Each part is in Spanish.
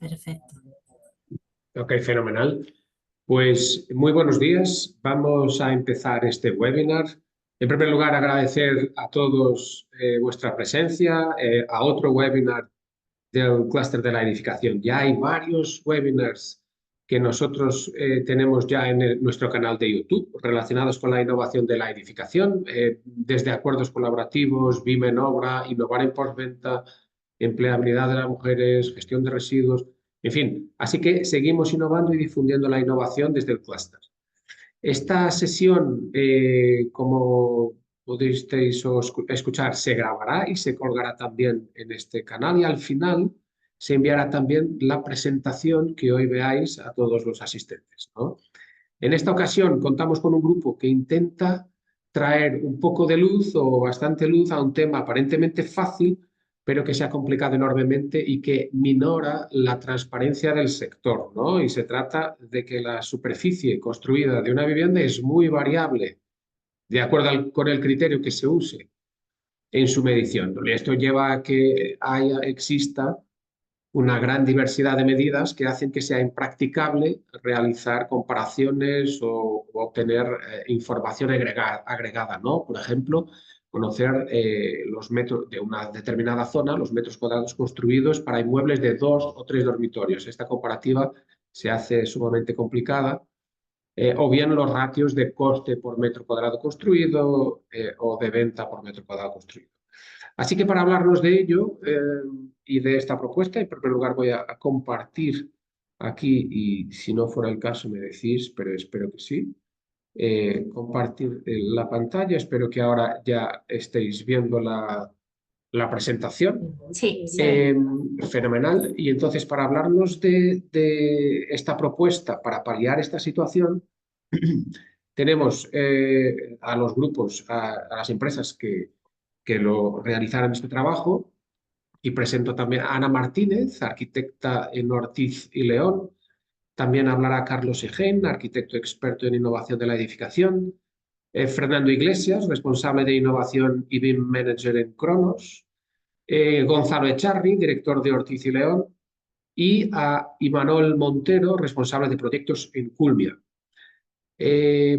Perfecto. Ok, fenomenal. Pues muy buenos días. Vamos a empezar este webinar. En primer lugar, agradecer a todos vuestra presencia a otro webinar del clúster de la edificación. Ya hay varios webinars que nosotros tenemos ya en nuestro canal de YouTube relacionados con la innovación de la edificación, desde acuerdos colaborativos, BIM en obra, innovar en postventa, empleabilidad de las mujeres, gestión de residuos, en fin. Así que seguimos innovando y difundiendo la innovación desde el clúster. Esta sesión, como pudisteis escuchar, se grabará y se colgará también en este canal y al final se enviará también la presentación que hoy veáis a todos los asistentes, ¿no? En esta ocasión contamos con un grupo que intenta traer un poco de luz o bastante luz a un tema aparentemente fácil, pero que se ha complicado enormemente y que minora la transparencia del sector, ¿no? Y se trata de que la superficie construida de una vivienda es muy variable de acuerdo con el criterio que se use en su medición. Esto lleva a que exista una gran diversidad de medidas que hacen que sea impracticable realizar comparaciones o obtener información agregada, ¿no? Por ejemplo, conocer los metros de una determinada zona, los metros cuadrados construidos para inmuebles de 2 o 3 dormitorios. Esta comparativa se hace sumamente complicada. O bien los ratios de coste por metro cuadrado construido o de venta por metro cuadrado construido. Así que para hablarnos de ello y de esta propuesta, en primer lugar voy a compartir aquí, y si no fuera el caso me decís, pero espero que sí, compartir la pantalla. Espero que ahora ya estéis viendo la presentación. Sí, sí. Fenomenal. Y entonces, para hablarnos de esta propuesta para paliar esta situación, tenemos a los grupos, a las empresas que lo realizaron este trabajo, y presento también a Ana Martínez, arquitecta en Ortiz y León. También hablará Carlos Egén, arquitecto experto en innovación de la edificación. Fernando Iglesias, responsable de innovación y BIM Manager en Cronos. Gonzalo Echarri, director de Ortiz y León. Y a Imanol Montero, responsable de proyectos en Culmia.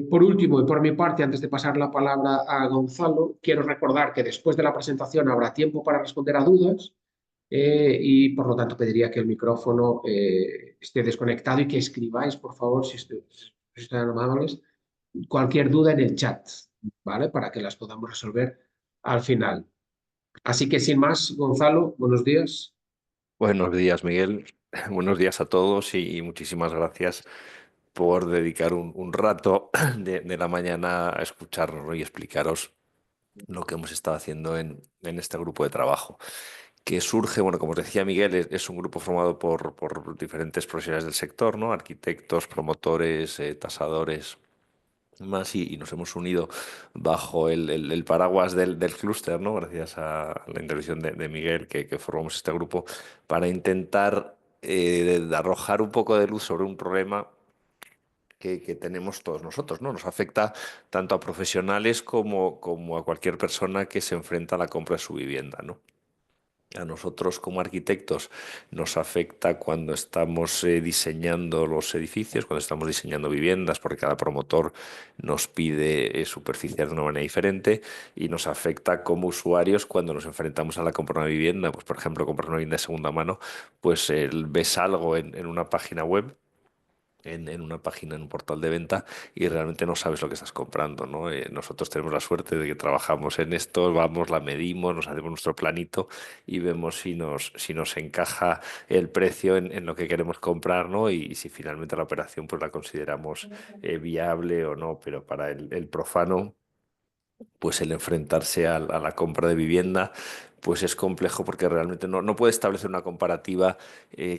Por último, y por mi parte, antes de pasar la palabra a Gonzalo, quiero recordar que después de la presentación habrá tiempo para responder a dudas y por lo tanto pediría que el micrófono esté desconectado y que escribáis, por favor, si están amables, cualquier duda en el chat, ¿vale? Para que las podamos resolver al final. Así que sin más, Gonzalo, buenos días. Buenos días, Miguel. Buenos días a todos y muchísimas gracias por dedicar un rato de la mañana a escucharnos, ¿no? Y explicaros lo que hemos estado haciendo en este grupo de trabajo. Que surge, bueno, como os decía Miguel, es un grupo formado por diferentes profesionales del sector, ¿no? Arquitectos, promotores, tasadores, más y nos hemos unido bajo el paraguas del clúster, ¿no? Gracias a la intervención de Miguel, que formamos este grupo, para intentar de arrojar un poco de luz sobre un problema que tenemos todos nosotros, ¿no? Nos afecta tanto a profesionales como a cualquier persona que se enfrenta a la compra de su vivienda, ¿no? A nosotros como arquitectos nos afecta cuando estamos diseñando los edificios, cuando estamos diseñando viviendas, porque cada promotor nos pide superficies de una manera diferente, y nos afecta como usuarios cuando nos enfrentamos a la compra de una vivienda. Pues, por ejemplo, comprar una vivienda de segunda mano, pues ves algo en una página web, en una página, en un portal de venta, y realmente no sabes lo que estás comprando, ¿no? Nosotros tenemos la suerte de que trabajamos en esto, vamos, la medimos, nos hacemos nuestro planito y vemos si nos encaja el precio en lo que queremos comprar, ¿no? Y si finalmente la operación pues la consideramos viable o no. Pero para el profano, pues el enfrentarse a la compra de vivienda, pues es complejo, porque realmente no puede establecer una comparativa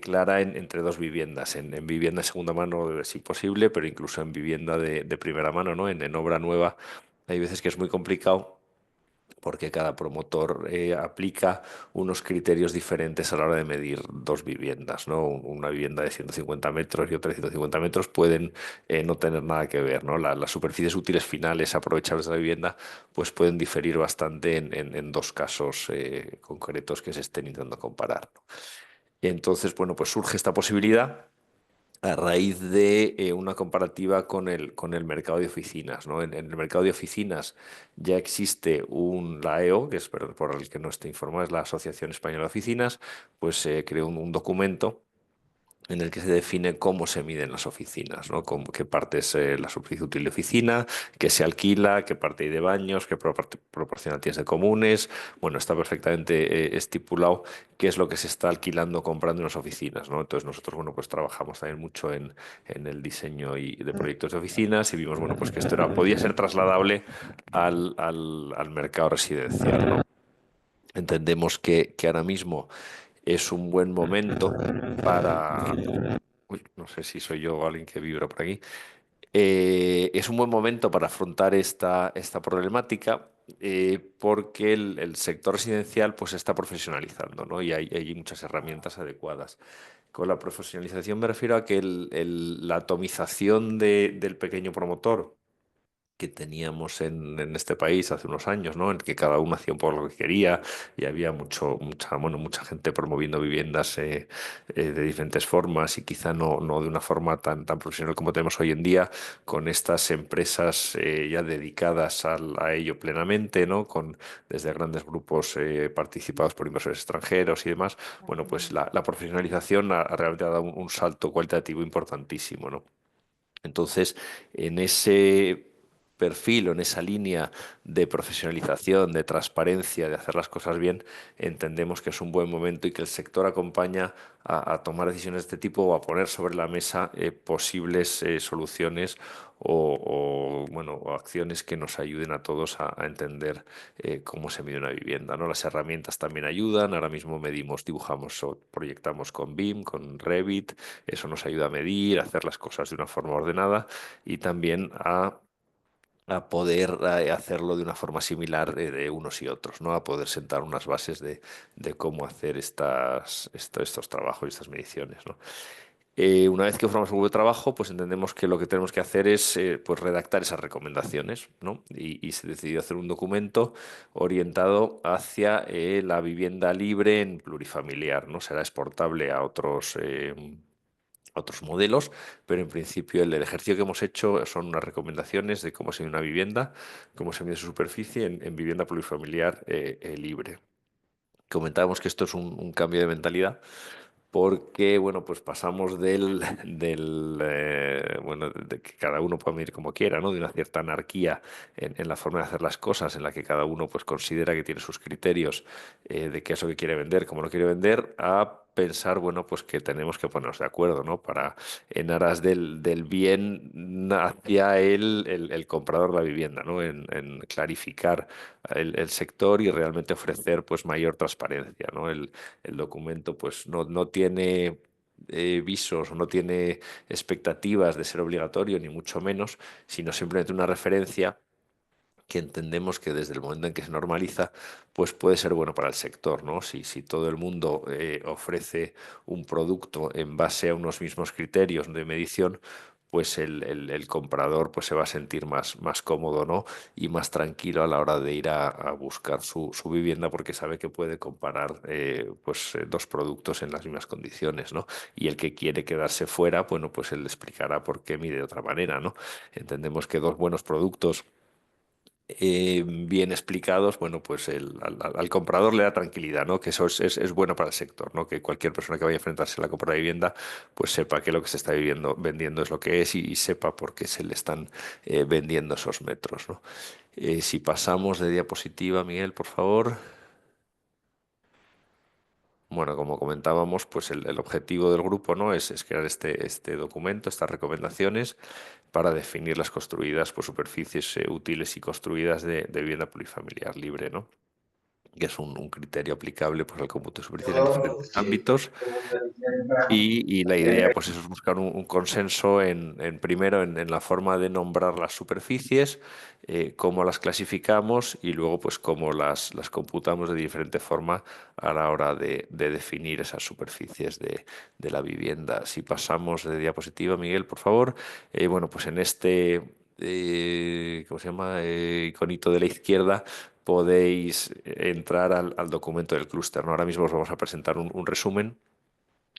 clara entre dos viviendas. En vivienda de segunda mano es imposible, pero incluso en vivienda de primera mano, ¿no? En obra nueva, hay veces que es muy complicado, porque cada promotor aplica unos criterios diferentes a la hora de medir dos viviendas, ¿no? Una vivienda de 150 metros y otra de 150 metros pueden no tener nada que ver, ¿no? Las superficies útiles finales aprovechables de la vivienda pues pueden diferir bastante en dos casos concretos que se estén intentando comparar, ¿no? Y entonces, bueno, pues surge esta posibilidad a raíz de una comparativa con el mercado de oficinas, ¿no? En el mercado de oficinas ya existe la AEO, que es por el que no esté informado, es la Asociación Española de Oficinas, pues se creó un documento en el que se define cómo se miden las oficinas, ¿no? Qué parte es la superficie útil de oficina, qué se alquila, qué parte hay de baños, qué proporciona tiendas de comunes. Bueno, está perfectamente estipulado qué es lo que se está alquilando, comprando en las oficinas, ¿no? Entonces nosotros, bueno, pues trabajamos también mucho en el diseño de proyectos de oficinas y vimos, bueno, pues que esto podía ser trasladable al mercado residencial, ¿no? Entendemos que ahora mismo es un buen momento para... Uy, no sé si soy yo o alguien que vibra por aquí. Es un buen momento para afrontar esta problemática porque el sector residencial pues, se está profesionalizando, ¿no? Y hay muchas herramientas adecuadas. Con la profesionalización me refiero a que la atomización del pequeño promotor que teníamos en este país hace unos años, ¿no? En que cada uno hacía un poco lo que quería y había mucha gente promoviendo viviendas de diferentes formas y quizá no de una forma tan profesional como tenemos hoy en día, con estas empresas ya dedicadas a ello plenamente, ¿no? Desde grandes grupos participados por inversores extranjeros y demás. Bueno, pues la profesionalización ha realmente dado un salto cualitativo importantísimo, ¿no? Entonces, en ese perfil o en esa línea de profesionalización, de transparencia, de hacer las cosas bien, entendemos que es un buen momento y que el sector acompaña a tomar decisiones de este tipo o a poner sobre la mesa posibles soluciones bueno, o acciones que nos ayuden a todos a entender cómo se mide una vivienda, ¿no? Las herramientas también ayudan. Ahora mismo medimos, dibujamos o proyectamos con BIM, con Revit. Eso nos ayuda a medir, a hacer las cosas de una forma ordenada y también a poder hacerlo de una forma similar de unos y otros, ¿no? A poder sentar unas bases de cómo hacer estos trabajos y estas mediciones, ¿no? Una vez que formamos un grupo de trabajo, pues entendemos que lo que tenemos que hacer es pues redactar esas recomendaciones, ¿no? Y se decidió hacer un documento orientado hacia la vivienda libre en plurifamiliar, ¿no? Será exportable a otros modelos, pero en principio el ejercicio que hemos hecho son unas recomendaciones de cómo se mide una vivienda, cómo se mide su superficie en vivienda plurifamiliar libre. Comentábamos que esto es un cambio de mentalidad porque, bueno, pues pasamos bueno, de que cada uno pueda medir como quiera, ¿no? De una cierta anarquía en la forma de hacer las cosas, en la que cada uno pues considera que tiene sus criterios de qué es lo que quiere vender, cómo lo quiere vender, a pensar, bueno, pues que tenemos que ponernos de acuerdo, ¿no? Para, en aras del bien hacia el comprador de la vivienda, ¿no? En clarificar el sector y realmente ofrecer pues mayor transparencia, ¿no? El documento pues no tiene visos o no tiene expectativas de ser obligatorio, ni mucho menos, sino simplemente una referencia que entendemos que desde el momento en que se normaliza, pues puede ser bueno para el sector, ¿no? Si todo el mundo ofrece un producto en base a unos mismos criterios de medición, pues el comprador pues se va a sentir más cómodo, ¿no? Y más tranquilo a la hora de ir a buscar su vivienda porque sabe que puede comparar dos productos en las mismas condiciones, ¿no? Y el que quiere quedarse fuera, bueno, pues él le explicará por qué mide de otra manera, ¿no? Entendemos que dos buenos productos bien explicados, bueno, pues al comprador le da tranquilidad, ¿no? Que eso es bueno para el sector, ¿no? Que cualquier persona que vaya a enfrentarse a la compra de vivienda, pues sepa que lo que se está vendiendo es lo que es y sepa por qué se le están vendiendo esos metros, ¿no? Si pasamos de diapositiva, Miguel, por favor. Bueno, como comentábamos, pues el objetivo del grupo, ¿no? Es crear este documento, estas recomendaciones para definir las construidas por superficies útiles y construidas de vivienda plurifamiliar libre, ¿no? Que es un criterio aplicable pues, al cómputo de superficies en diferentes ámbitos. Y la idea pues, es buscar un consenso primero en la forma de nombrar las superficies, cómo las clasificamos y luego pues, cómo las computamos de diferente forma a la hora de definir esas superficies de la vivienda. Si pasamos de diapositiva, Miguel, por favor. Bueno, pues en ¿cómo se llama? Iconito de la izquierda podéis entrar al documento del clúster, ¿no? Ahora mismo os vamos a presentar un resumen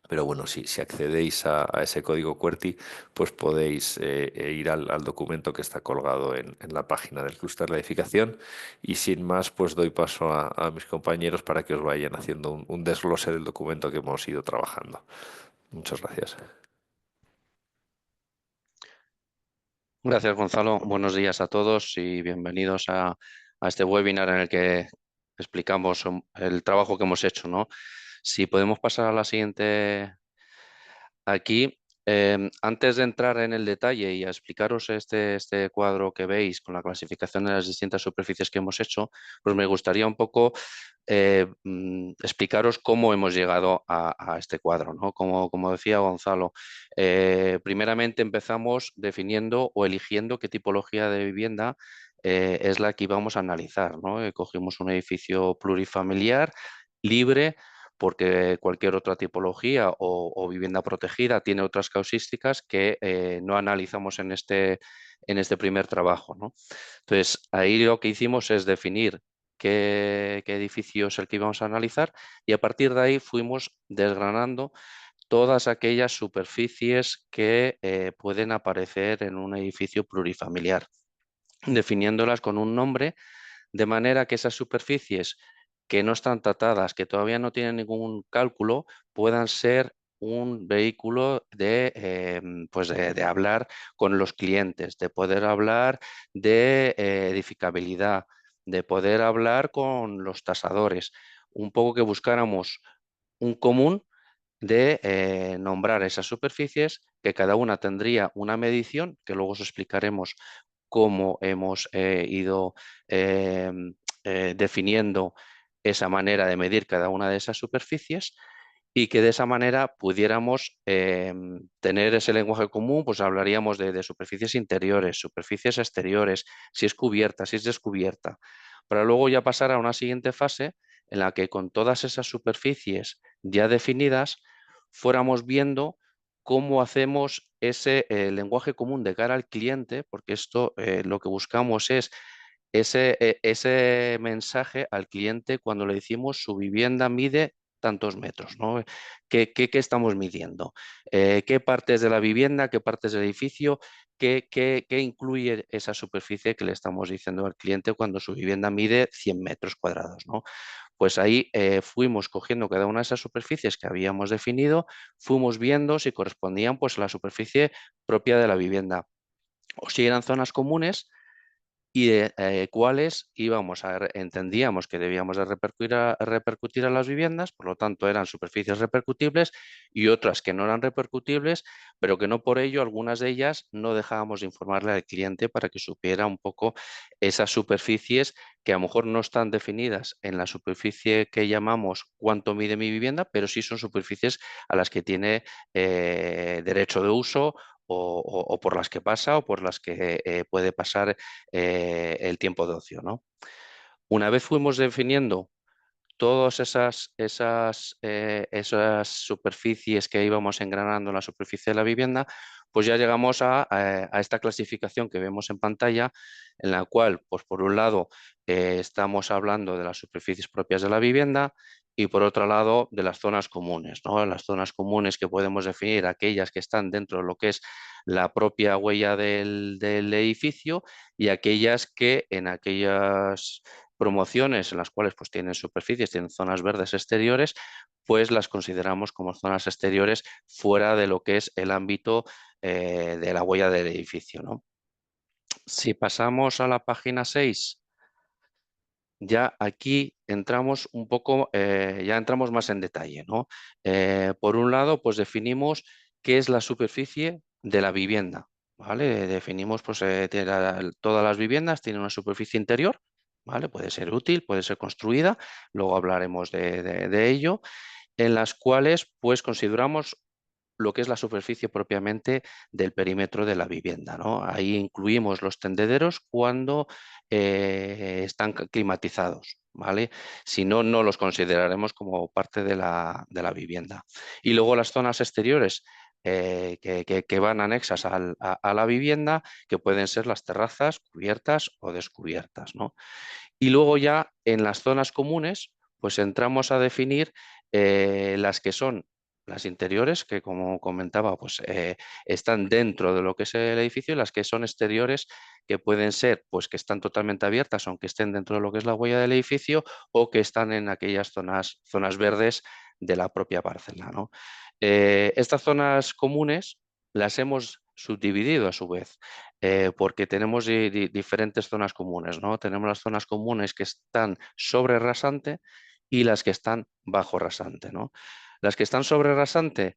Pero bueno, si accedéis a ese código QWERTY, pues podéis ir al documento que está colgado en la página del clúster de edificación. Y sin más, pues doy paso a mis compañeros para que os vayan haciendo un desglose del documento que hemos ido trabajando. Muchas gracias. Gracias, Gonzalo. Buenos días a todos y bienvenidos a este webinar en el que explicamos el trabajo que hemos hecho, ¿no? Si podemos pasar a la siguiente aquí. Antes de entrar en el detalle y a explicaros este cuadro que veis con la clasificación de las distintas superficies que hemos hecho, pues me gustaría un poco explicaros cómo hemos llegado a este cuadro, ¿no? Como decía Gonzalo, primeramente empezamos definiendo o eligiendo qué tipología de vivienda es la que íbamos a analizar, ¿no? Cogimos un edificio plurifamiliar libre, porque cualquier otra tipología o vivienda protegida tiene otras causísticas que no analizamos en este primer trabajo, ¿no? Entonces, ahí lo que hicimos es definir qué edificio es el que íbamos a analizar, y a partir de ahí fuimos desgranando todas aquellas superficies que pueden aparecer en un edificio plurifamiliar, definiéndolas con un nombre, de manera que esas superficies que no están tratadas, que todavía no tienen ningún cálculo, puedan ser un vehículo pues de hablar con los clientes, de poder hablar de edificabilidad, de poder hablar con los tasadores, un poco que buscáramos un común de nombrar esas superficies, que cada una tendría una medición, que luego os explicaremos cómo hemos ido eh, definiendo esa manera de medir cada una de esas superficies, y que de esa manera pudiéramos tener ese lenguaje común. Pues hablaríamos de superficies interiores, superficies exteriores, si es cubierta, si es descubierta, para luego ya pasar a una siguiente fase en la que con todas esas superficies ya definidas fuéramos viendo cómo hacemos ese lenguaje común de cara al cliente, porque esto lo que buscamos es ese mensaje al cliente cuando le decimos su vivienda mide tantos metros, ¿no? ¿Qué estamos midiendo? ¿Qué partes de la vivienda, qué partes del edificio, qué incluye esa superficie que le estamos diciendo al cliente cuando su vivienda mide 100 metros cuadrados, ¿no? Pues ahí fuimos cogiendo cada una de esas superficies que habíamos definido, fuimos viendo si correspondían pues a la superficie propia de la vivienda o si eran zonas comunes, y de cuáles entendíamos que debíamos de repercutir a las viviendas. Por lo tanto eran superficies repercutibles, y otras que no eran repercutibles, pero que no por ello algunas de ellas no dejábamos de informarle al cliente para que supiera un poco esas superficies que a lo mejor no están definidas en la superficie que llamamos cuánto mide mi vivienda, pero sí son superficies a las que tiene derecho de uso, o por las que pasa, o por las que puede pasar el tiempo de ocio, ¿no? Una vez fuimos definiendo todas esas superficies que íbamos engranando en la superficie de la vivienda, pues ya llegamos a esta clasificación que vemos en pantalla, en la cual, pues por un lado, estamos hablando de las superficies propias de la vivienda, y por otro lado de las zonas comunes, ¿no? Las zonas comunes que podemos definir aquellas que están dentro de lo que es la propia huella del edificio, y aquellas que en aquellas promociones en las cuales pues tienen superficies, tienen zonas verdes exteriores, pues las consideramos como zonas exteriores fuera de lo que es el ámbito de la huella del edificio, ¿no? Si pasamos a la página 6, ya aquí entramos un poco, ya entramos más en detalle, ¿no? Por un lado, pues definimos qué es la superficie de la vivienda, ¿vale? Definimos, pues todas las viviendas tienen una superficie interior, ¿vale? Puede ser útil, puede ser construida, luego hablaremos de ello, en las cuales pues consideramos lo que es la superficie propiamente del perímetro de la vivienda, ¿no? Ahí incluimos los tendederos cuando están climatizados, ¿vale? Si no, no los consideraremos como parte de la vivienda. Y luego las zonas exteriores que van anexas a la vivienda, que pueden ser las terrazas cubiertas o descubiertas, ¿no? Y luego ya, en las zonas comunes, pues entramos a definir las que son, las interiores, que como comentaba, pues están dentro de lo que es el edificio, y las que son exteriores, que pueden ser pues que están totalmente abiertas, aunque estén dentro de lo que es la huella del edificio, o que están en aquellas zonas verdes de la propia parcela, ¿no? Estas zonas comunes las hemos subdividido a su vez, porque tenemos diferentes zonas comunes, ¿no? Tenemos las zonas comunes que están sobre rasante y las que están bajo rasante, ¿no? Las que están sobre rasante,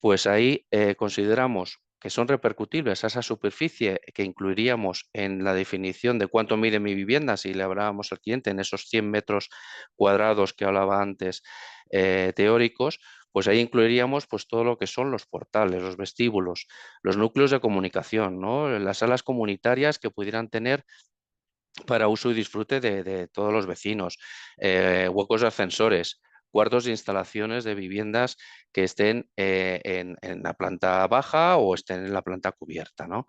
pues ahí consideramos que son repercutibles a esa superficie que incluiríamos en la definición de cuánto mide mi vivienda, si le hablábamos al cliente en esos 100 metros cuadrados que hablaba antes, teóricos, pues ahí incluiríamos pues todo lo que son los portales, los vestíbulos, los núcleos de comunicación, ¿no? Las salas comunitarias que pudieran tener para uso y disfrute de todos los vecinos, huecos de ascensores, cuartos de instalaciones de viviendas que estén en la planta baja o estén en la planta cubierta, ¿no?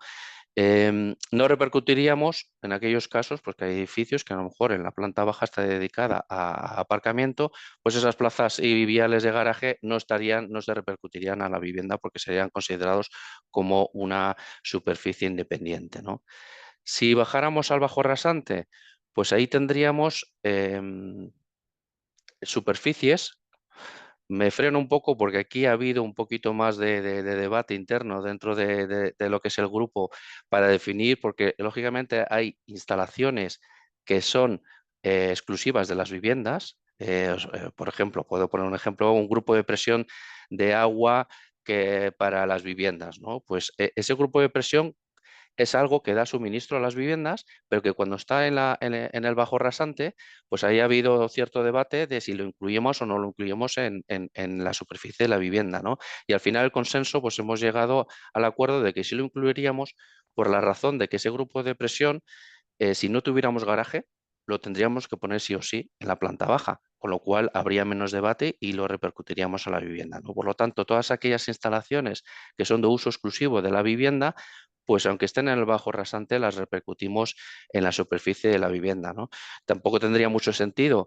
No repercutiríamos en aquellos casos, porque hay edificios que a lo mejor en la planta baja está dedicada a aparcamiento, pues esas plazas y viales de garaje no se repercutirían a la vivienda porque serían considerados como una superficie independiente, ¿no? Si bajáramos al bajo rasante, pues ahí tendríamos superficies. Me freno un poco porque aquí ha habido un poquito más de debate interno dentro de lo que es el grupo para definir, porque lógicamente hay instalaciones que son exclusivas de las viviendas. Por ejemplo, puedo poner un ejemplo, un grupo de presión de agua que para las viviendas, ¿no? Pues ese grupo de presión es algo que da suministro a las viviendas, pero que cuando está en el bajo rasante, pues ahí ha habido cierto debate de si lo incluimos o no lo incluimos en la superficie de la vivienda, ¿no? Y al final el consenso, pues hemos llegado al acuerdo de que sí lo incluiríamos por la razón de que ese grupo de presión, si no tuviéramos garaje, lo tendríamos que poner sí o sí en la planta baja, con lo cual habría menos debate y lo repercutiríamos a la vivienda, ¿no? Por lo tanto, todas aquellas instalaciones que son de uso exclusivo de la vivienda, pues aunque estén en el bajo rasante, las repercutimos en la superficie de la vivienda, ¿no? Tampoco tendría mucho sentido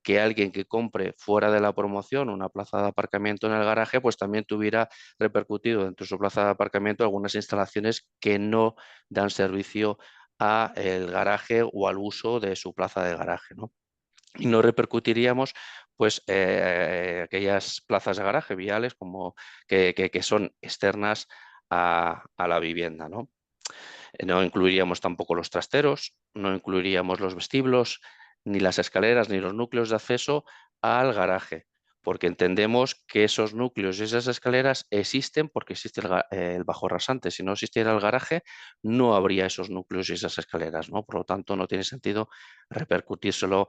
que alguien que compre fuera de la promoción una plaza de aparcamiento en el garaje, pues también tuviera repercutido dentro de su plaza de aparcamiento algunas instalaciones que no dan servicio a el garaje o al uso de su plaza de garaje, ¿no? Y no repercutiríamos pues aquellas plazas de garaje viales como que son externas a la vivienda, ¿no? No incluiríamos tampoco los trasteros, no incluiríamos los vestíbulos, ni las escaleras, ni los núcleos de acceso al garaje, porque entendemos que esos núcleos y esas escaleras existen porque existe el bajo rasante. Si no existiera el garaje, no habría esos núcleos y esas escaleras, ¿no? Por lo tanto, no tiene sentido repercutírselo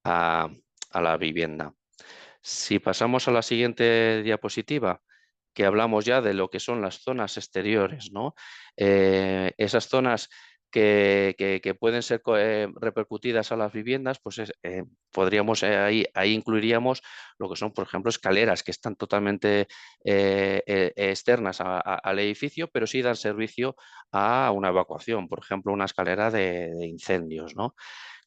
a, a la vivienda. Si pasamos a la siguiente diapositiva, que hablamos ya de lo que son las zonas exteriores, ¿no? Esas zonas que pueden ser repercutidas a las viviendas, pues podríamos ahí incluiríamos lo que son, por ejemplo, escaleras que están totalmente externas al edificio, pero sí dan servicio a una evacuación, por ejemplo, una escalera de incendios, ¿no?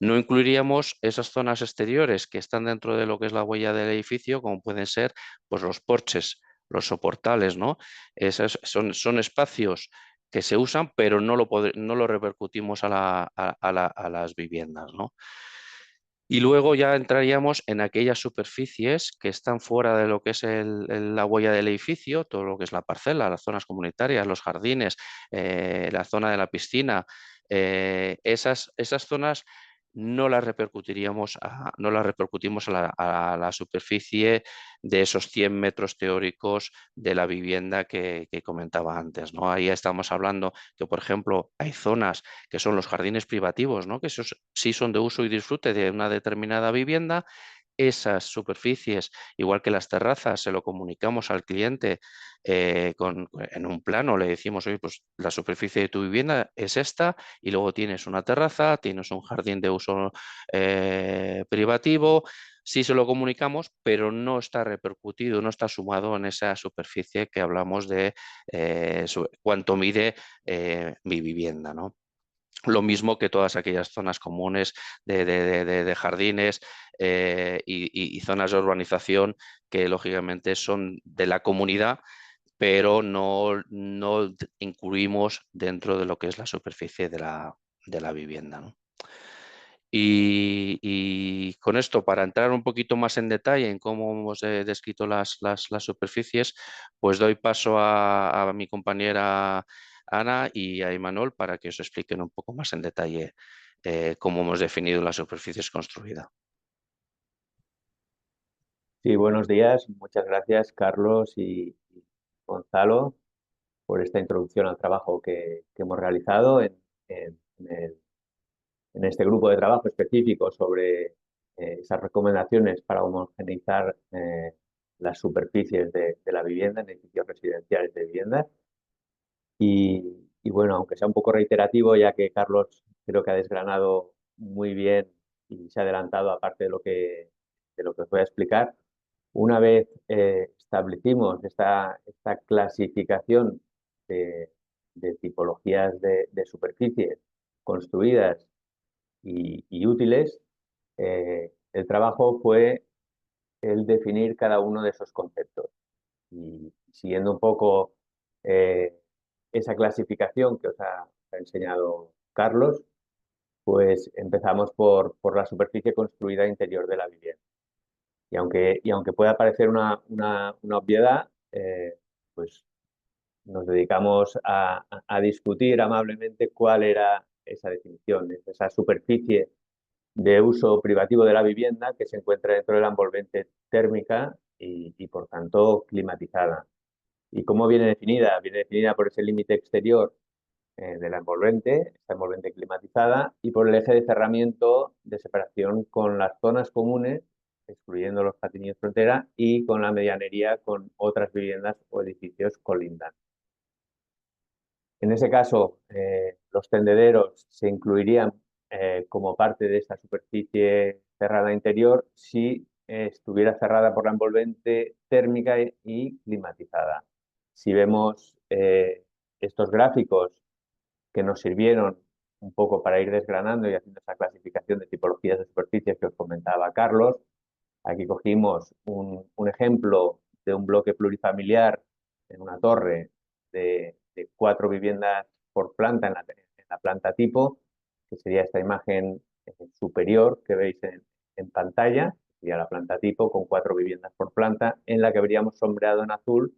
No incluiríamos esas zonas exteriores que están dentro de lo que es la huella del edificio, como pueden ser pues, los porches, los soportales, ¿no? Esos son espacios que se usan, pero no lo repercutimos a las viviendas, ¿no? Y luego ya entraríamos en aquellas superficies que están fuera de lo que es la huella del edificio, todo lo que es la parcela, las zonas comunitarias, los jardines, la zona de la piscina. Esas zonas no las repercutimos a la superficie de esos 100 metros teóricos de la vivienda que comentaba antes, ¿no? Ahí estamos hablando que, por ejemplo, hay zonas que son los jardines privativos, ¿no? Que esos sí son de uso y disfrute de una determinada vivienda. Esas superficies, igual que las terrazas, se lo comunicamos al cliente en un plano, le decimos, oye, pues la superficie de tu vivienda es esta y luego tienes una terraza, tienes un jardín de uso privativo. Sí se lo comunicamos, pero no está repercutido, no está sumado en esa superficie que hablamos de cuánto mide mi vivienda, ¿no? Lo mismo que todas aquellas zonas comunes de jardines y zonas de urbanización que lógicamente son de la comunidad, pero no incluimos dentro de lo que es la superficie de la vivienda, ¿no? Y con esto, para entrar un poquito más en detalle en cómo hemos descrito las superficies, pues doy paso a mi compañera Ana y a Imanol para que os expliquen un poco más en detalle cómo hemos definido las superficies construidas. Sí, buenos días. Muchas gracias, Carlos y Gonzalo, por esta introducción al trabajo que hemos realizado en este grupo de trabajo específico sobre esas recomendaciones para homogeneizar las superficies de la vivienda en edificios residenciales de viviendas. Y bueno, aunque sea un poco reiterativo, ya que Carlos creo que ha desgranado muy bien y se ha adelantado aparte de lo que os voy a explicar, una vez establecimos esta clasificación de, de tipologías de superficies construidas y útiles, el trabajo fue el definir cada uno de esos conceptos. Y siguiendo un poco eh, esa clasificación que os ha enseñado Carlos, pues empezamos por la superficie construida interior de la vivienda. Y aunque pueda parecer una obviedad, pues nos dedicamos a discutir amablemente cuál era esa definición, esa superficie de uso privativo de la vivienda que se encuentra dentro de la envolvente térmica y por tanto climatizada. ¿Y cómo viene definida? Viene definida por ese límite exterior de la envolvente, esta envolvente climatizada, y por el eje de cerramiento de separación con las zonas comunes, excluyendo los patinillos frontera, y con la medianería con otras viviendas o edificios colindantes. En ese caso, los tendederos se incluirían como parte de esta superficie cerrada interior si estuviera cerrada por la envolvente térmica y climatizada. Si vemos estos gráficos que nos sirvieron un poco para ir desgranando y haciendo esa clasificación de tipologías de superficies que os comentaba Carlos, aquí cogimos un ejemplo de un bloque plurifamiliar en una torre de 4 viviendas por planta en la planta tipo, que sería esta imagen superior que veis en pantalla, sería la planta tipo con 4 viviendas por planta, en la que habríamos sombreado en azul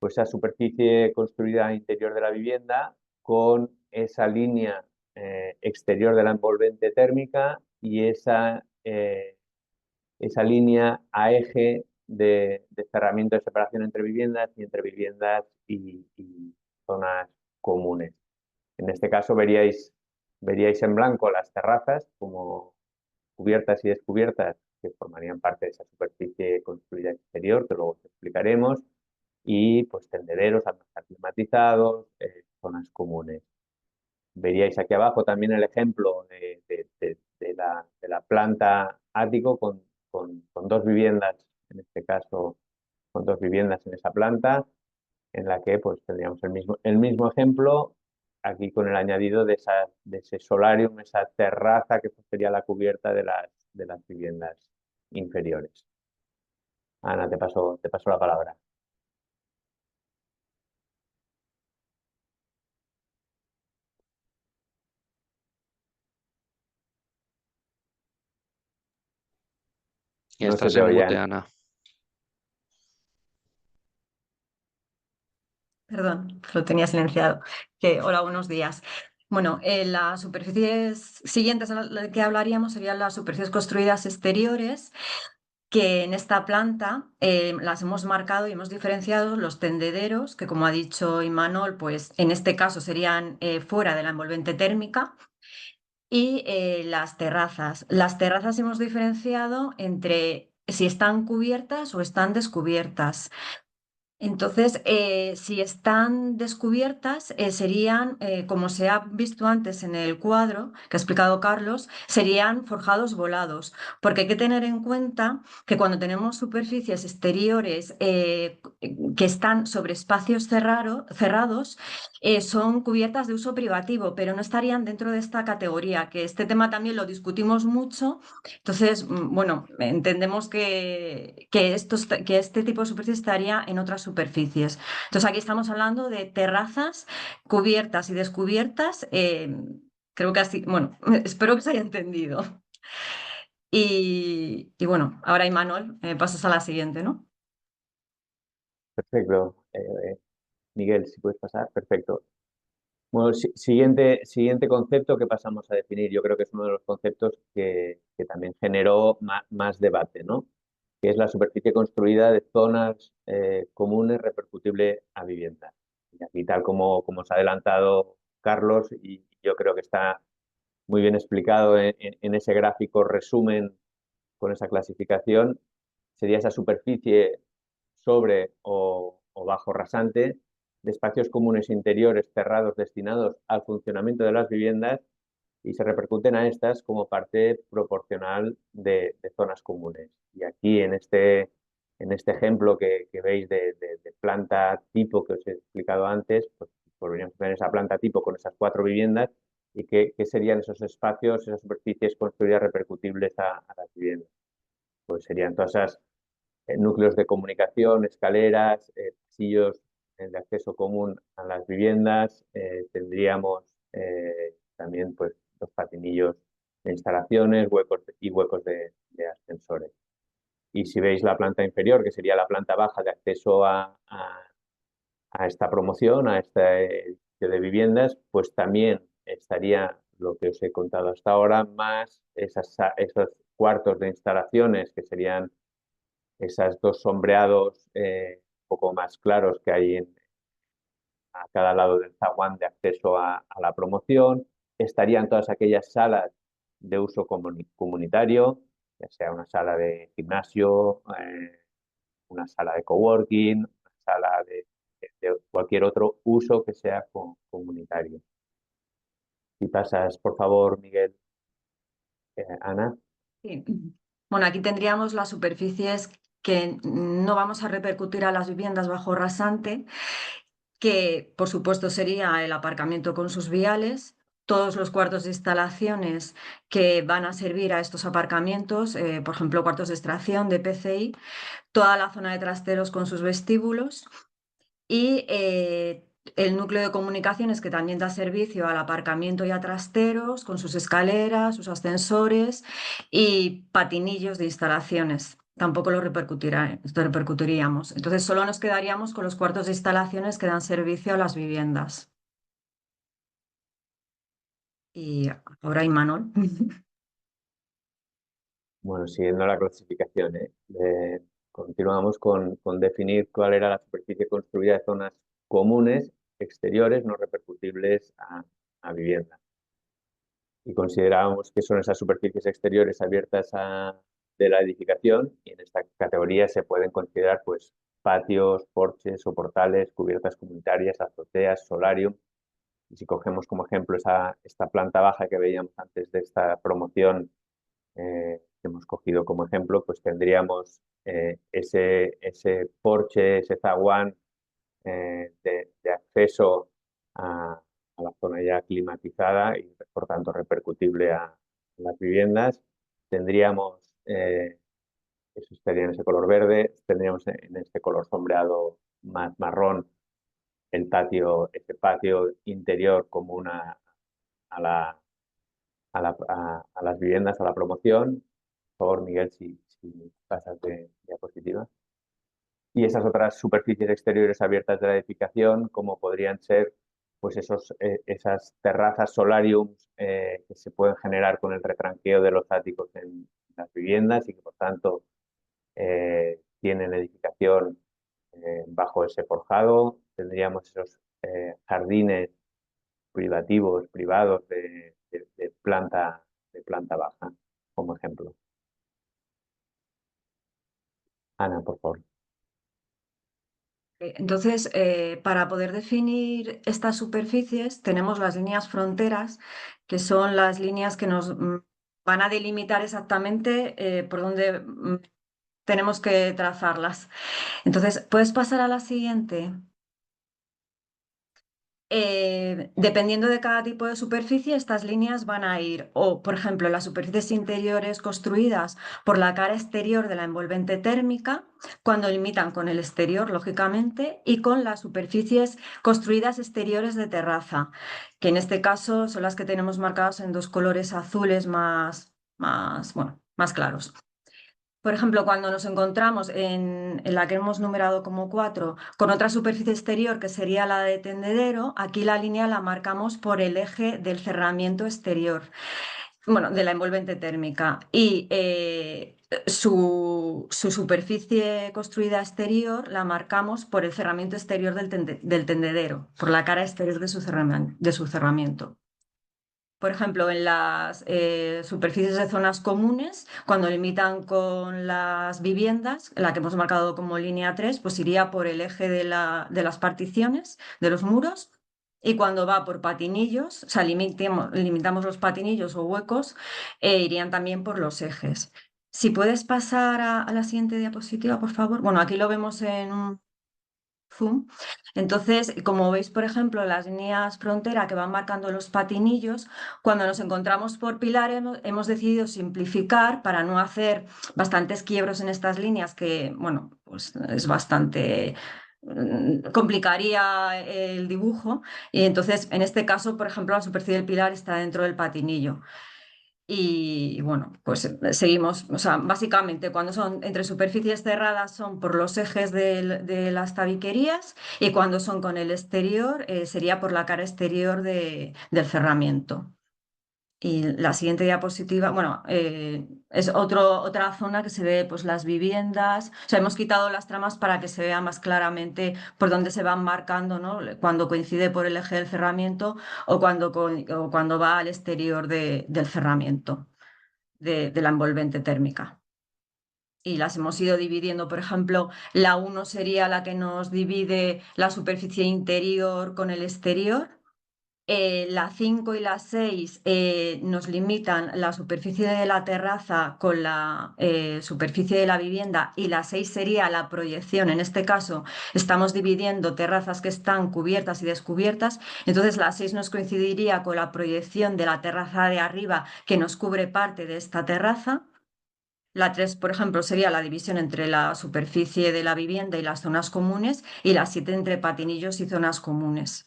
pues esa superficie construida interior de la vivienda con esa línea exterior de la envolvente térmica y esa línea a eje de cerramiento de separación entre viviendas y entre viviendas y zonas comunes. En este caso veríais en blanco las terrazas como cubiertas y descubiertas que formarían parte de esa superficie construida exterior, que luego os explicaremos, y pues tendederos, almacenes climatizados, zonas comunes. Veríais aquí abajo también el ejemplo de la planta ático con 2 viviendas, en este caso con 2 viviendas en esa planta, en la que pues tendríamos el mismo ejemplo, aquí con el añadido de ese solarium, esa terraza que sería la cubierta de las viviendas inferiores. Ana, te paso la palabra. Y No se estás te en oye, mute, Ana. Ana. Perdón, lo tenía silenciado. Hola, buenos días. Bueno, las superficies siguientes a las que hablaríamos serían las superficies construidas exteriores, que en esta planta las hemos marcado y hemos diferenciado los tendederos, que como ha dicho Imanol, pues en este caso serían fuera de la envolvente térmica, y las terrazas. Las terrazas hemos diferenciado entre si están cubiertas o están descubiertas. Entonces, si están descubiertas, serían, como se ha visto antes en el cuadro que ha explicado Carlos, serían forjados volados, porque hay que tener en cuenta que cuando tenemos superficies exteriores que están sobre espacios cerrados, son cubiertas de uso privativo, pero no estarían dentro de esta categoría, que este tema también lo discutimos mucho. Entonces, bueno, entendemos que este tipo de superficie estaría en otras superficies. Entonces, aquí estamos hablando de terrazas cubiertas y descubiertas. Creo que así, bueno, espero que se haya entendido. Y bueno, ahora Imanol, pasas a la siguiente, ¿no? Perfecto. Miguel, si puedes pasar, perfecto. Bueno, siguiente concepto que pasamos a definir. Yo creo que es uno de los conceptos que también generó más debate, ¿no? Que es la superficie construida de zonas comunes repercutible a vivienda. Y aquí, tal como os ha adelantado Carlos, y yo creo que está muy bien explicado en ese gráfico resumen con esa clasificación, sería esa superficie sobre o bajo rasante de espacios comunes interiores cerrados destinados al funcionamiento de las viviendas y se repercuten a estas como parte proporcional de zonas comunes. Y aquí en este ejemplo que veis de planta tipo que os he explicado antes, pues podríamos tener esa planta tipo con esas 4 viviendas y qué serían esos espacios, esas superficies construidas repercutibles a las viviendas. Pues serían todas esas núcleos de comunicación, escaleras, pasillos de acceso común a las viviendas. Tendríamos también pues, los patinillos de instalaciones huecos de ascensores. Y si veis la planta inferior, que sería la planta baja de acceso a esta promoción, a este edificio de viviendas, pues también estaría lo que os he contado hasta ahora, más esos cuartos de instalaciones que serían esas 2 sombreados un poco más claros que hay a cada lado del zaguán de acceso a la promoción. Estarían todas aquellas salas de uso comunitario, ya sea una sala de gimnasio, una sala de coworking, una sala de cualquier otro uso que sea comunitario. Si pasas, por favor, Miguel, Ana. Sí. Bueno, aquí tendríamos las superficies que no vamos a repercutir a las viviendas bajo rasante, que por supuesto sería el aparcamiento con sus viales, todos los cuartos de instalaciones que van a servir a estos aparcamientos, por ejemplo, cuartos de extracción de PCI, toda la zona de trasteros con sus vestíbulos y el núcleo de comunicaciones que también da servicio al aparcamiento y a trasteros con sus escaleras, sus ascensores y patinillos de instalaciones. Tampoco lo repercutiríamos. Entonces solo nos quedaríamos con los cuartos de instalaciones que dan servicio a las viviendas. Y ahora Imanol. Bueno, siguiendo la clasificación, continuamos con definir cuál era la superficie construida de zonas comunes, exteriores, no repercutibles a vivienda. Y considerábamos que son esas superficies exteriores abiertas de la edificación y en esta categoría se pueden considerar pues, patios, porches o portales, cubiertas comunitarias, azoteas, solarium. Y si cogemos como ejemplo esta planta baja que veíamos antes de esta promoción que hemos cogido como ejemplo, pues tendríamos ese porche, ese zaguán de acceso a la zona ya climatizada y por tanto repercutible a las viviendas. Tendríamos, eso estaría en ese color verde, tendríamos en este color sombreado más marrón el patio, ese patio interior común a las viviendas, a la promoción. Por favor, Miguel, si pasas de diapositiva. Y esas otras superficies exteriores abiertas de la edificación, como podrían ser pues esas terrazas solariums que se pueden generar con el retranqueo de los áticos en las viviendas y que por tanto tienen edificación bajo ese forjado. Tendríamos esos jardines privados de planta baja, como ejemplo. Ana, por favor. Entonces, para poder definir estas superficies, tenemos las líneas fronteras, que son las líneas que nos van a delimitar exactamente por dónde tenemos que trazarlas. Entonces, ¿puedes pasar a la siguiente? Dependiendo de cada tipo de superficie, estas líneas van a ir, o por ejemplo, las superficies interiores construidas por la cara exterior de la envolvente térmica, cuando limitan con el exterior, lógicamente, y con las superficies construidas exteriores de terraza, que en este caso son las que tenemos marcadas en dos colores azules bueno, más claros. Por ejemplo, cuando nos encontramos en la que hemos numerado como 4, con otra superficie exterior que sería la de tendedero, aquí la línea la marcamos por el eje del cerramiento exterior, bueno, de la envolvente térmica. Y su superficie construida exterior la marcamos por el cerramiento exterior del tendedero, por la cara exterior de su cerramiento. Por ejemplo, en las superficies de zonas comunes, cuando limitan con las viviendas, la que hemos marcado como línea 3, pues iría por el eje de las particiones, de los muros, y cuando va por patinillos, o sea, limitamos los patinillos o huecos, irían también por los ejes. Si puedes pasar a la siguiente diapositiva, por favor. Bueno, aquí lo vemos en un zoom. Entonces, como veis, por ejemplo, las líneas frontera que van marcando los patinillos, cuando nos encontramos por pilar hemos decidido simplificar para no hacer bastantes quiebros en estas líneas que, bueno, pues es bastante complicaría el dibujo y entonces en este caso, por ejemplo, la superficie del pilar está dentro del patinillo. Y bueno, pues seguimos, o sea, básicamente cuando son entre superficies cerradas son por los ejes de las tabiquerías y cuando son con el exterior sería por la cara exterior del cerramiento. Y la siguiente diapositiva, bueno, es otra zona que se ve pues las viviendas, o sea, hemos quitado las tramas para que se vea más claramente por dónde se van marcando, ¿no? Cuando coincide por el eje del cerramiento o cuando va al exterior del cerramiento de la envolvente térmica. Y las hemos ido dividiendo, por ejemplo, la 1 sería la que nos divide la superficie interior con el exterior. La 5 y la 6 nos limitan la superficie de la terraza con la superficie de la vivienda y la 6 sería la proyección. En este caso estamos dividiendo terrazas que están cubiertas y descubiertas, entonces la 6 nos coincidiría con la proyección de la terraza de arriba que nos cubre parte de esta terraza. La 3, por ejemplo, sería la división entre la superficie de la vivienda y las zonas comunes y la 7 entre patinillos y zonas comunes.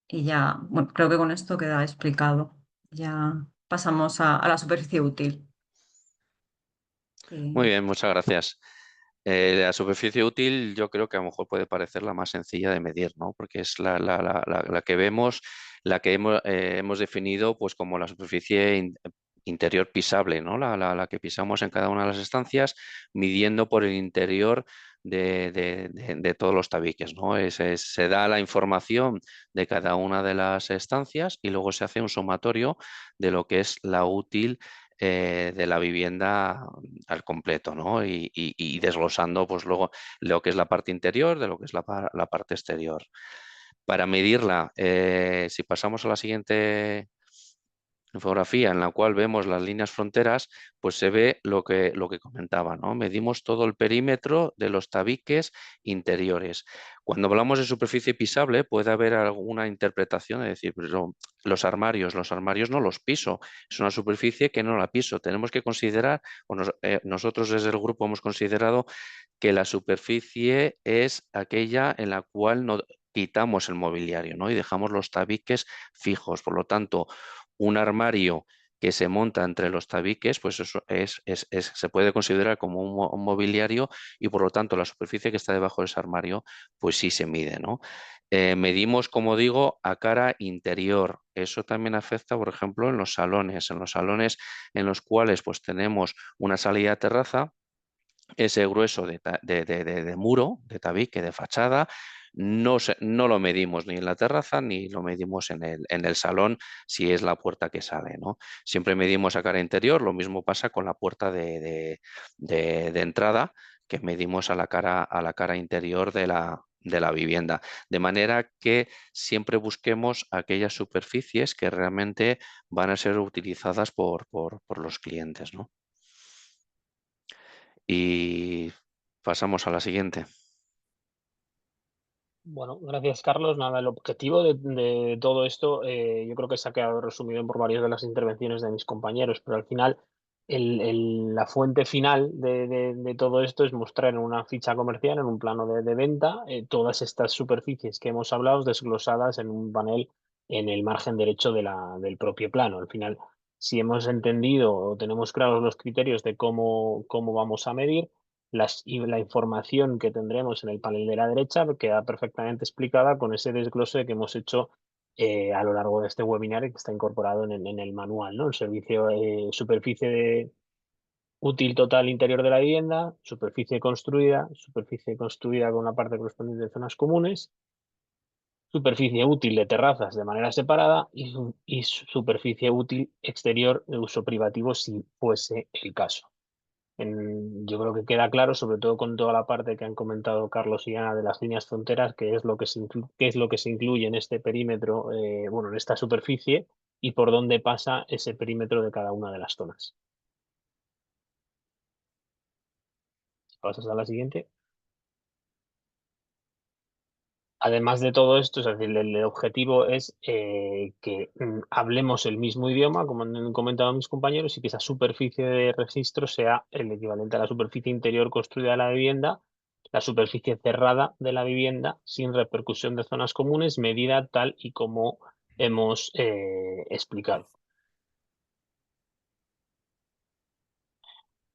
Y ya, bueno, creo que con esto queda explicado. Ya pasamos a la superficie útil. Muy bien, muchas gracias. La superficie útil yo creo que a lo mejor puede parecer la más sencilla de medir, ¿no? Porque es la que vemos, la que hemos definido pues como la superficie interior pisable, ¿no? La que pisamos en cada una de las estancias, midiendo por el interior de todos los tabiques, ¿no? Se da la información de cada una de las estancias y luego se hace un sumatorio de lo que es la útil de la vivienda al completo, ¿no? Y desglosando pues luego lo que es la parte interior de lo que es la parte exterior. Para medirla, si pasamos a la siguiente infografía en la cual vemos las líneas fronteras, pues se ve lo que comentaba, ¿no? Medimos todo el perímetro de los tabiques interiores. Cuando hablamos de superficie pisable puede haber alguna interpretación de decir, pero los armarios no los piso, es una superficie que no la piso. Tenemos que considerar, nosotros desde el grupo hemos considerado que la superficie es aquella en la cual no quitamos el mobiliario, ¿no? Y dejamos los tabiques fijos. Por lo tanto, un armario que se monta entre los tabiques, pues eso se puede considerar como un mobiliario y por lo tanto la superficie que está debajo de ese armario, pues sí se mide, ¿no? Medimos, como digo, a cara interior. Eso también afecta, por ejemplo, en los salones en los cuales pues tenemos una salida a terraza, ese grueso de muro, de tabique, de fachada, no lo medimos ni en la terraza ni lo medimos en el salón si es la puerta que sale, ¿no? Siempre medimos a cara interior, lo mismo pasa con la puerta de entrada, que medimos a la cara interior de la vivienda. De manera que siempre busquemos aquellas superficies que realmente van a ser utilizadas por los clientes, ¿no? Y pasamos a la siguiente. Bueno, gracias Carlos. Nada, el objetivo de todo esto yo creo que se ha quedado resumido por varias de las intervenciones de mis compañeros, pero al final la fuente final de todo esto es mostrar en una ficha comercial, en un plano de venta, todas estas superficies que hemos hablado desglosadas en un panel en el margen derecho del propio plano. Al final, si hemos entendido o tenemos claros los criterios de cómo vamos a medir, y la información que tendremos en el panel de la derecha queda perfectamente explicada con ese desglose que hemos hecho a lo largo de este webinar y que está incorporado en el manual, ¿no? El servicio, útil total interior de la vivienda, superficie construida con la parte correspondiente de zonas comunes, superficie útil de terrazas de manera separada y superficie útil exterior de uso privativo si fuese el caso. Yo creo que queda claro, sobre todo con toda la parte que han comentado Carlos y Ana de las líneas fronteras, qué es lo que qué es lo que se incluye en este perímetro, bueno, en esta superficie y por dónde pasa ese perímetro de cada una de las zonas. Pasas a la siguiente. Además de todo esto, es decir, el objetivo es que hablemos el mismo idioma, como han comentado mis compañeros, y que esa superficie de registro sea el equivalente a la superficie interior construida de la vivienda, la superficie cerrada de la vivienda, sin repercusión de zonas comunes, medida tal y como hemos explicado.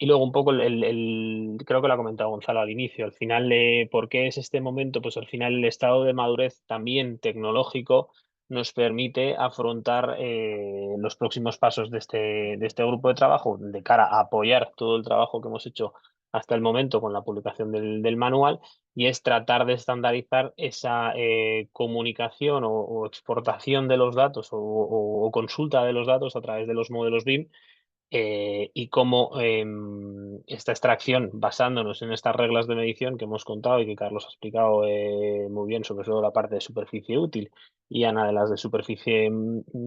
Y luego un poco creo que lo ha comentado Gonzalo al inicio, al final, ¿por qué es este momento? Pues al final el estado de madurez también tecnológico nos permite afrontar los próximos pasos de este grupo de trabajo de cara a apoyar todo el trabajo que hemos hecho hasta el momento con la publicación del manual y es tratar de estandarizar esa comunicación o exportación de los datos o consulta de los datos a través de los modelos BIM y cómo esta extracción, basándonos en estas reglas de medición que hemos contado y que Carlos ha explicado muy bien, sobre todo la parte de superficie útil y Ana de las de superficie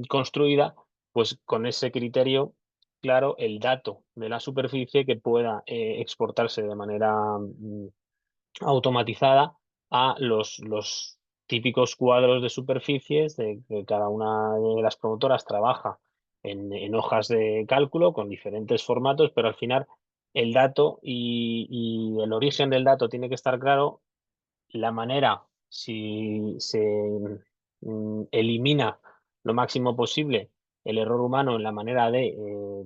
construida, pues con ese criterio, claro, el dato de la superficie que pueda exportarse de manera automatizada a los típicos cuadros de superficies de que cada una de las promotoras trabaja en hojas de cálculo con diferentes formatos, pero al final el dato y el origen del dato tiene que estar claro. La manera, si se elimina lo máximo posible el error humano en la manera de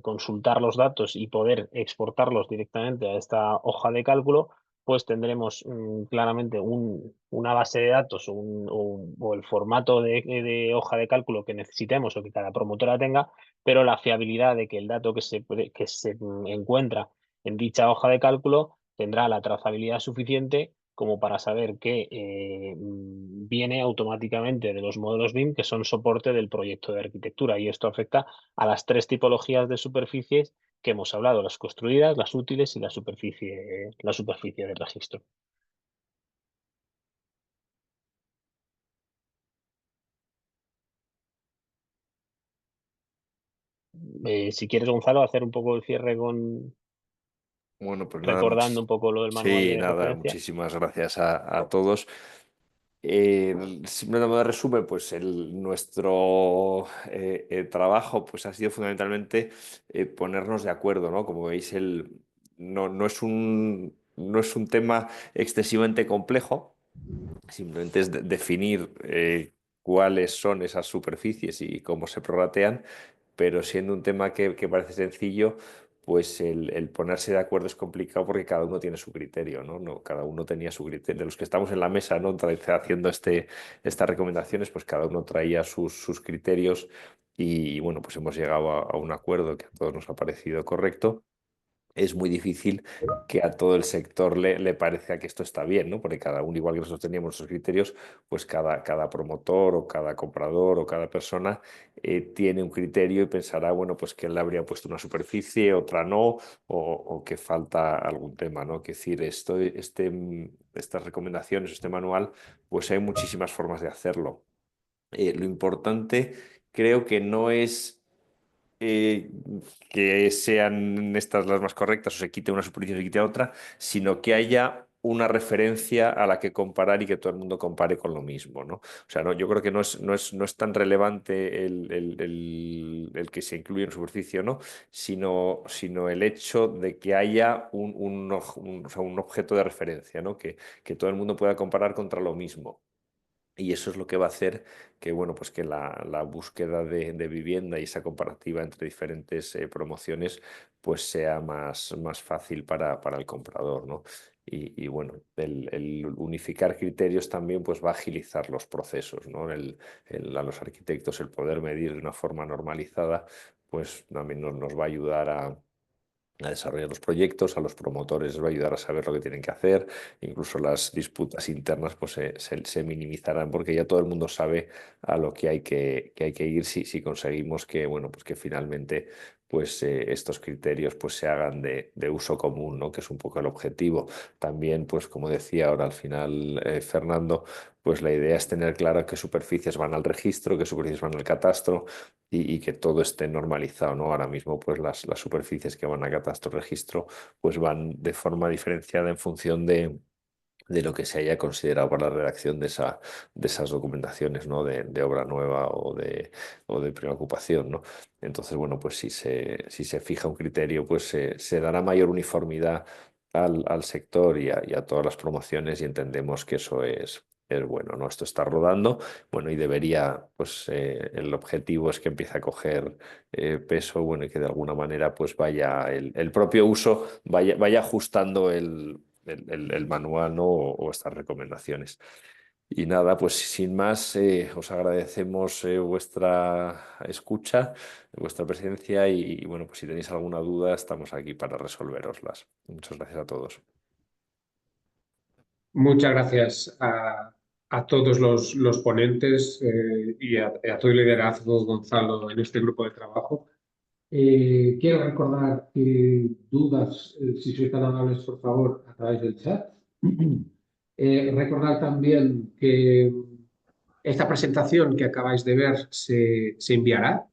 consultar los datos y poder exportarlos directamente a esta hoja de cálculo, pues tendremos claramente una base de datos o el formato de hoja de cálculo que necesitemos o que cada promotora tenga, pero la fiabilidad de que el dato que se encuentra en dicha hoja de cálculo tendrá la trazabilidad suficiente como para saber que viene automáticamente de los modelos BIM que son soporte del proyecto de arquitectura. Y esto afecta a las tres tipologías de superficies que hemos hablado, las construidas, las útiles y la superficie de registro. Si quieres, Gonzalo, hacer un poco el cierre Bueno, pues nada, recordando un poco lo del manual sí, de nada, referencia. muchísimas gracias a todos. Simplemente de resumen, pues nuestro trabajo pues ha sido fundamentalmente ponernos de acuerdo, ¿no? Como veis, no es un tema excesivamente complejo, simplemente es definir cuáles son esas superficies y cómo se prorratean, pero siendo un tema que parece sencillo, pues el ponerse de acuerdo es complicado porque cada uno tiene su criterio, ¿no? Cada uno tenía su criterio. De los que estamos en la mesa, ¿no? Haciendo estas recomendaciones, pues cada uno traía sus criterios y bueno, pues hemos llegado a un acuerdo que a todos nos ha parecido correcto. es muy difícil que a todo el sector le parezca que esto está bien, ¿no? Porque cada uno, igual que nosotros teníamos nuestros criterios, pues cada promotor o cada comprador o cada persona tiene un criterio y pensará, bueno, pues que él le habría puesto una superficie, otra no, o que falta algún tema, ¿no? Que decir, estas recomendaciones, este manual, pues hay muchísimas formas de hacerlo. Lo importante creo que no es eh, que sean estas las más correctas o se quite una superficie o se quite otra, sino que haya una referencia a la que comparar y que todo el mundo compare con lo mismo, ¿no? O sea, no, yo creo que no es tan relevante el que se incluya en superficie o no, sino el hecho de que haya o sea, un objeto de referencia, ¿no? Que todo el mundo pueda comparar contra lo mismo. Y eso es lo que va a hacer que, bueno, pues que la búsqueda de vivienda y esa comparativa entre diferentes promociones pues sea más fácil para el comprador, ¿no? Bueno, el unificar criterios también pues va a agilizar los procesos, ¿no? A los arquitectos el poder medir de una forma normalizada pues también nos va a ayudar a desarrollar los proyectos, a los promotores les va a ayudar a saber lo que tienen que hacer, incluso las disputas internas pues se minimizarán porque ya todo el mundo sabe a lo que hay que ir si conseguimos que, bueno, pues que finalmente pues estos criterios pues se hagan de uso común, ¿no? Que es un poco el objetivo. También, pues como decía ahora al final Fernando, pues la idea es tener claro qué superficies van al registro, qué superficies van al catastro, y que todo esté normalizado, ¿no? Ahora mismo, pues las superficies que van a catastro registro, pues van de forma diferenciada en función de lo que se haya considerado para la redacción de esas documentaciones, ¿no? De obra nueva o de primera ocupación, ¿no? Entonces, bueno, pues si se fija un criterio, pues se dará mayor uniformidad al sector y a todas las promociones y entendemos que eso es bueno, ¿no? Esto está rodando, bueno, y debería, pues el objetivo es que empiece a coger peso, bueno, y que de alguna manera pues vaya el propio uso, vaya ajustando el manual, ¿no? o estas recomendaciones. Y nada, pues sin más, os agradecemos vuestra escucha, vuestra presencia y bueno, pues si tenéis alguna duda, estamos aquí para resolveroslas. Muchas gracias a todos. Muchas gracias a todos los ponentes y a todo el liderazgo, Gonzalo, en este grupo de trabajo. Quiero recordar que dudas, si sois tan amables, por favor, a través del chat. Recordar también que esta presentación que acabáis de ver se enviará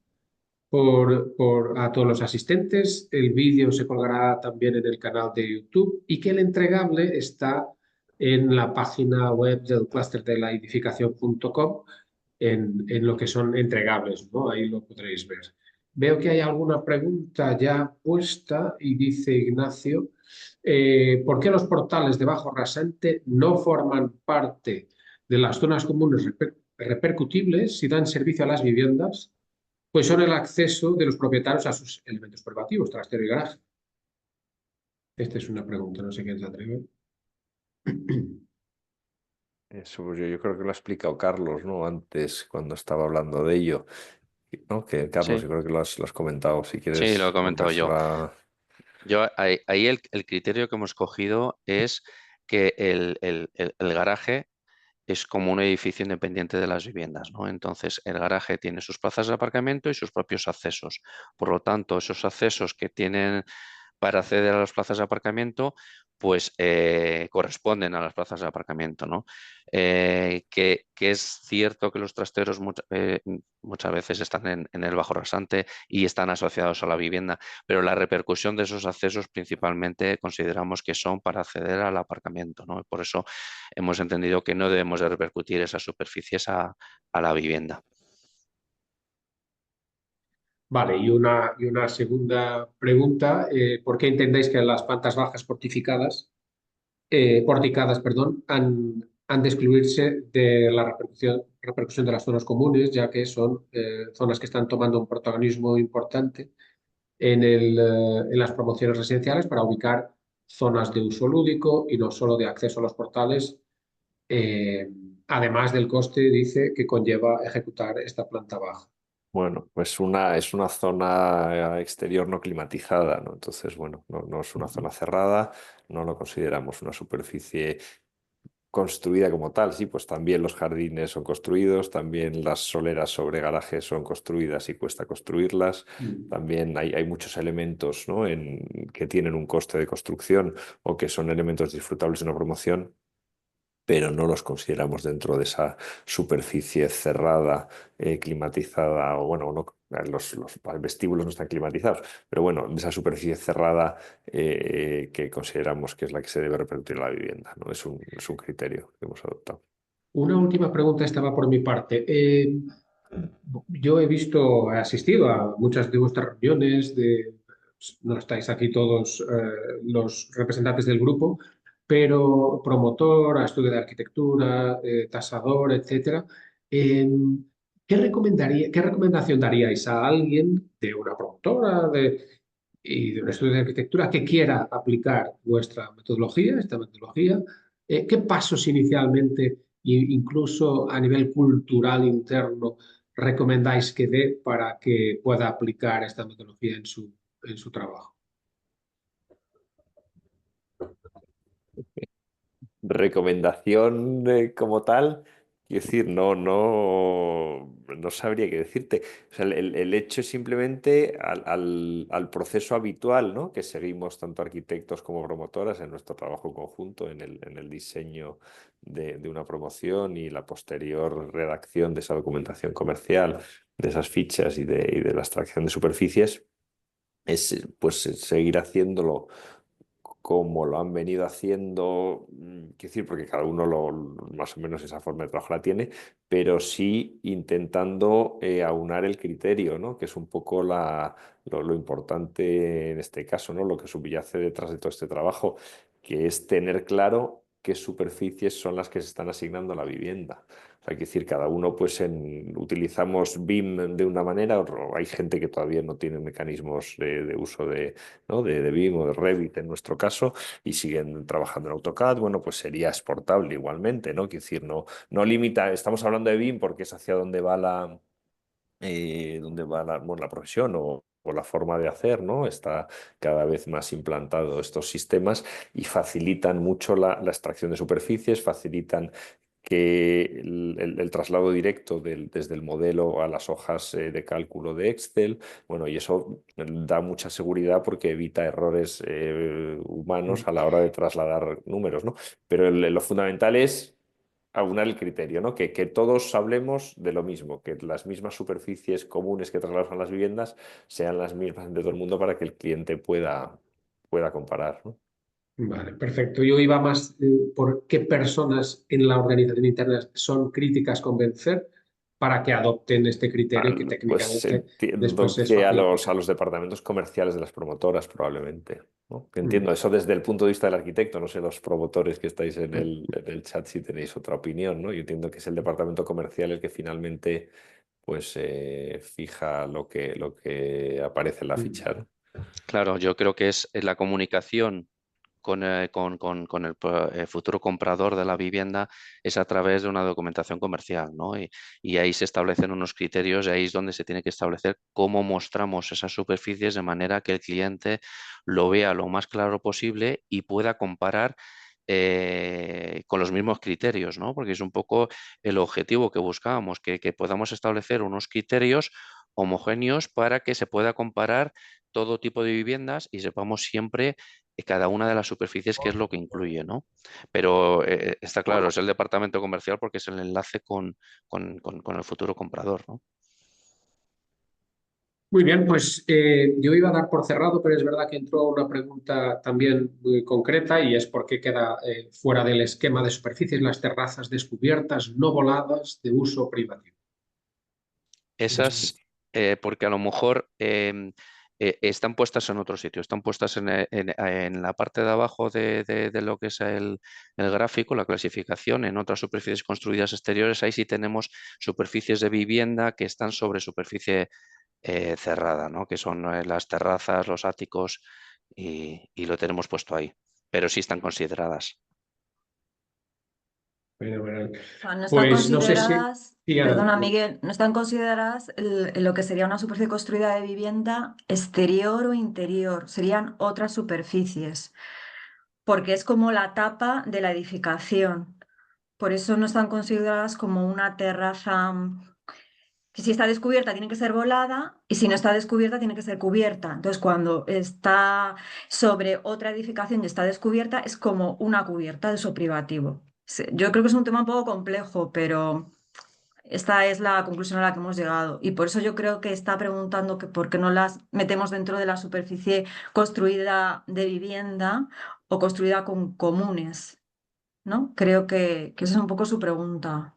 a todos los asistentes. El vídeo se colgará también en el canal de YouTube y que el entregable está en la página web del clúster de la edificación.com en lo que son entregables, ¿no? Ahí lo podréis ver. Veo que hay alguna pregunta ya puesta y dice Ignacio, ¿por qué los portales de bajo rasante no forman parte de las zonas comunes repercutibles si dan servicio a las viviendas? Pues son el acceso de los propietarios a sus elementos privativos, trastero y garaje. Esta es una pregunta, no sé quién se atreve. Eso pues yo creo que lo ha explicado Carlos, ¿no? Antes, cuando estaba hablando de ello, ¿no? Que Carlos, Sí, yo creo que lo has comentado. Si sí, lo he quieres comentado yo. volvérselo. Yo ahí el criterio que hemos cogido es que el garaje es como un edificio independiente de las viviendas, ¿no? Entonces, el garaje tiene sus plazas de aparcamiento y sus propios accesos. Por lo tanto, esos accesos que tienen para acceder a las plazas de aparcamiento, pues corresponden a las plazas de aparcamiento, ¿no? Que es cierto que los trasteros muchas veces están en el bajo rasante y están asociados a la vivienda, pero la repercusión de esos accesos principalmente consideramos que son para acceder al aparcamiento, ¿no? Por eso hemos entendido que no debemos de repercutir esas superficies a la vivienda. Vale, y una segunda pregunta. ¿Por qué entendéis que las plantas bajas porticadas, perdón, han de excluirse de la repercusión de las zonas comunes, ya que son zonas que están tomando un protagonismo importante en las promociones residenciales para ubicar zonas de uso lúdico y no solo de acceso a los portales, eh, además del coste, dice, que conlleva ejecutar esta planta baja? Bueno, pues es una zona exterior no climatizada, ¿no? Entonces, bueno, no es una zona cerrada, no lo consideramos una superficie construida como tal. Sí, pues también los jardines son construidos, también las soleras sobre garajes son construidas y cuesta construirlas. También hay muchos elementos, ¿no? Que tienen un coste de construcción o que son elementos disfrutables de una promoción, pero no los consideramos dentro de esa superficie cerrada, climatizada, o bueno, no, los vestíbulos no están climatizados, pero bueno, de esa superficie cerrada que consideramos que es la que se debe repercutir en la vivienda, ¿no? Es un criterio que hemos adoptado. Una última pregunta estaba por mi parte. Yo he asistido a muchas de vuestras reuniones, no estáis aquí todos los representantes del grupo, pero promotor, a estudio de arquitectura, tasador, etcétera. Eh, qué recomendación daríais a alguien de una promotora y de un estudio de arquitectura que quiera aplicar vuestra metodología, esta metodología? ¿Qué pasos inicialmente, incluso a nivel cultural interno, recomendáis que dé para que pueda aplicar esta metodología en su trabajo? Recomendación como tal, quiero decir, no sabría qué decirte. O sea, el hecho es simplemente al proceso habitual, ¿no? Que seguimos tanto arquitectos como promotoras en nuestro trabajo conjunto, en el diseño de una promoción y la posterior redacción de esa documentación comercial, de esas fichas y de la extracción de superficies, es pues seguir haciéndolo como lo han venido haciendo, quiero decir, porque cada uno más o menos esa forma de trabajo la tiene, pero sí intentando aunar el criterio, ¿no? Que es un poco lo importante en este caso, ¿no? Lo que subyace detrás de todo este trabajo, que es tener claro qué superficies son las que se están asignando a la vivienda. O sea, hay que decir, cada uno pues utilizamos BIM de una manera, o hay gente que todavía no tiene mecanismos de uso ¿no? de BIM o de Revit en nuestro caso, y siguen trabajando en AutoCAD, bueno, pues sería exportable igualmente, ¿no? Quiero decir, no limita, estamos hablando de BIM porque es hacia donde va bueno, la profesión o la forma de hacer, ¿no? Está cada vez más implantado estos sistemas y facilitan mucho la extracción de superficies, facilitan que el traslado directo desde el modelo a las hojas de cálculo de Excel, bueno, y eso da mucha seguridad porque evita errores humanos a la hora de trasladar números, ¿no? Pero lo fundamental es aunar el criterio, ¿no? Que todos hablemos de lo mismo, que las mismas superficies comunes que trasladan las viviendas sean las mismas de todo el mundo para que el cliente pueda comparar, ¿no? Vale, perfecto. Yo iba más por qué personas en la organización interna son críticas convencer para que adopten este criterio que Pues técnicamente después entiendo es que fácil a aplicar. los departamentos comerciales de las promotoras probablemente, ¿no? Que Mm. entiendo eso desde el punto de vista del arquitecto, no sé los promotores que estáis en el chat si tenéis otra opinión, ¿no? Yo entiendo que es el departamento comercial el que finalmente pues fija lo que aparece en la Mm. ficha, ¿no? Claro, yo creo que es la comunicación con el futuro comprador de la vivienda es a través de una documentación comercial, ¿no? Y ahí se establecen unos criterios, y ahí es donde se tiene que establecer cómo mostramos esas superficies de manera que el cliente lo vea lo más claro posible y pueda comparar con los mismos criterios, ¿no? Porque es un poco el objetivo que buscábamos, que podamos establecer unos criterios homogéneos para que se pueda comparar todo tipo de viviendas y sepamos siempre cada una de las superficies qué es lo que incluye, ¿no? Pero está claro, es el departamento comercial porque es el enlace con el futuro comprador, ¿no? Muy bien, pues yo iba a dar por cerrado, pero es verdad que entró una pregunta también muy concreta y es por qué queda fuera del esquema de superficies las terrazas descubiertas no voladas de uso privativo. Esas, porque a lo mejor están puestas en otro sitio, están puestas en la parte de abajo de lo que es el gráfico, la clasificación, en otras superficies construidas exteriores, ahí sí tenemos superficies de vivienda que están sobre superficie cerrada, ¿no? Que son las terrazas, los áticos y lo tenemos puesto ahí, pero sí están consideradas. Fenomenal. O sea, no están Pues no sé si... consideradas, Sí, Ana, perdona Miguel, no están consideradas lo que sería una superficie construida de vivienda exterior o interior, serían otras superficies, porque es como la tapa de la edificación. Por eso no están consideradas como una terraza, que si está descubierta tiene que ser volada y si no está descubierta tiene que ser cubierta. Entonces, cuando está sobre otra edificación y está descubierta, es como una cubierta de uso privativo. Yo creo que es un tema un poco complejo, pero esta es la conclusión a la que hemos llegado. Y por eso yo creo que está preguntando que por qué no las metemos dentro de la superficie construida de vivienda o construida con comunes, ¿no? Creo que esa es un poco su pregunta.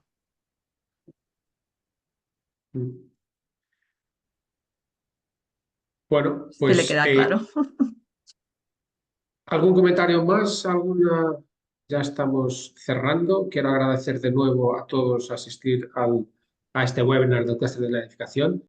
Bueno, Si le pues queda claro. ¿algún comentario más? ¿Alguna? Ya estamos cerrando. Quiero agradecer de nuevo a todos asistir a este webinar del clúster de la edificación.